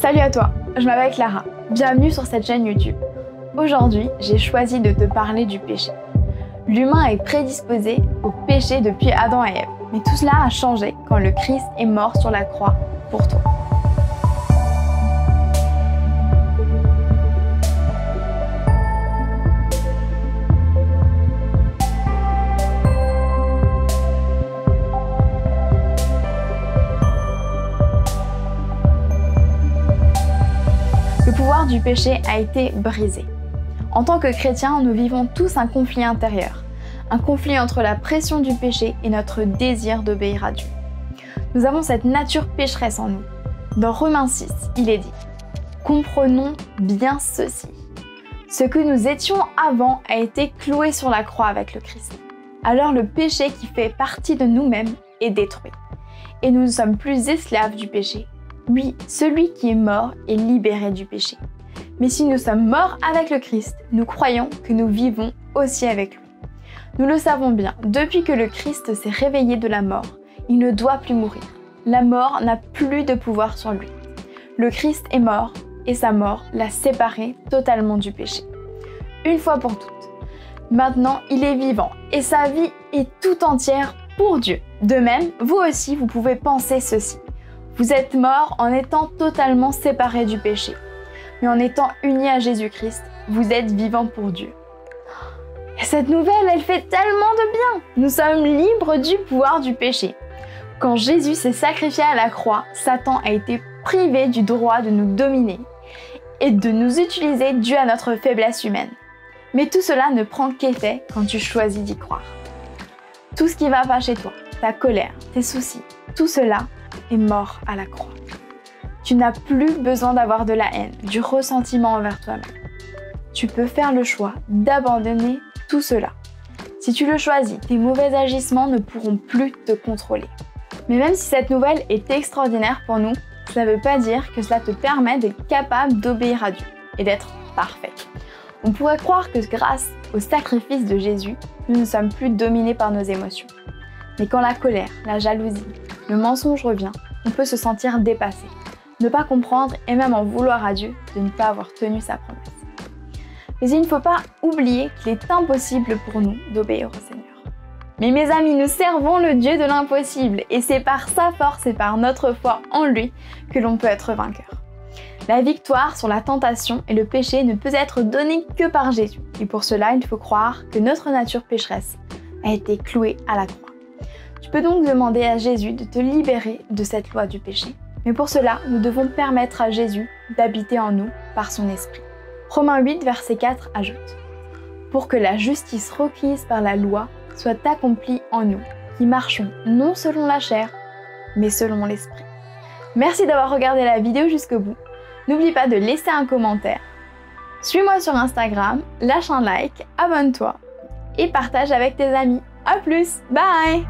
Salut à toi, je m'appelle Clara, bienvenue sur cette chaîne YouTube. Aujourd'hui, j'ai choisi de te parler du péché. L'humain est prédisposé au péché depuis Adam et Ève, mais tout cela a changé quand le Christ est mort sur la croix pour toi. Le pouvoir du péché a été brisé. En tant que chrétiens, nous vivons tous un conflit intérieur. Un conflit entre la pression du péché et notre désir d'obéir à Dieu. Nous avons cette nature pécheresse en nous. Dans Romains 6, il est dit « Comprenons bien ceci. Ce que nous étions avant a été cloué sur la croix avec le Christ. Alors le péché qui fait partie de nous-mêmes est détruit. Et nous ne sommes plus esclaves du péché. Oui, celui qui est mort est libéré du péché. Mais si nous sommes morts avec le Christ, nous croyons que nous vivons aussi avec lui. Nous le savons bien, depuis que le Christ s'est réveillé de la mort, il ne doit plus mourir. La mort n'a plus de pouvoir sur lui. Le Christ est mort et sa mort l'a séparé totalement du péché. Une fois pour toutes. Maintenant, il est vivant et sa vie est tout entière pour Dieu. De même, vous aussi, vous pouvez penser ceci. Vous êtes mort en étant totalement séparé du péché. Mais en étant unis à Jésus-Christ, vous êtes vivant pour Dieu. Et cette nouvelle, elle fait tellement de bien. Nous sommes libres du pouvoir du péché. Quand Jésus s'est sacrifié à la croix, Satan a été privé du droit de nous dominer et de nous utiliser dû à notre faiblesse humaine. Mais tout cela ne prend qu'effet quand tu choisis d'y croire. Tout ce qui va pas chez toi, ta colère, tes soucis, tout cela est mort à la croix. Tu n'as plus besoin d'avoir de la haine, du ressentiment envers toi-même. Tu peux faire le choix d'abandonner tout cela. Si tu le choisis, tes mauvais agissements ne pourront plus te contrôler. Mais même si cette nouvelle est extraordinaire pour nous, ça ne veut pas dire que cela te permet d'être capable d'obéir à Dieu et d'être parfait. On pourrait croire que grâce au sacrifice de Jésus, nous ne sommes plus dominés par nos émotions. Mais quand la colère, la jalousie, le mensonge revient, on peut se sentir dépassé, ne pas comprendre et même en vouloir à Dieu de ne pas avoir tenu sa promesse. Mais il ne faut pas oublier qu'il est impossible pour nous d'obéir au Seigneur. Mais mes amis, nous servons le Dieu de l'impossible et c'est par sa force et par notre foi en lui que l'on peut être vainqueur. La victoire sur la tentation et le péché ne peut être donnée que par Jésus. Et pour cela, il faut croire que notre nature pécheresse a été clouée à la croix. Tu peux donc demander à Jésus de te libérer de cette loi du péché. Mais pour cela, nous devons permettre à Jésus d'habiter en nous par son esprit. Romains 8, verset 4 ajoute « Pour que la justice requise par la loi soit accomplie en nous, qui marchons non selon la chair, mais selon l'esprit. » Merci d'avoir regardé la vidéo jusqu'au bout. N'oublie pas de laisser un commentaire. Suis-moi sur Instagram, lâche un like, abonne-toi et partage avec tes amis. A plus, bye!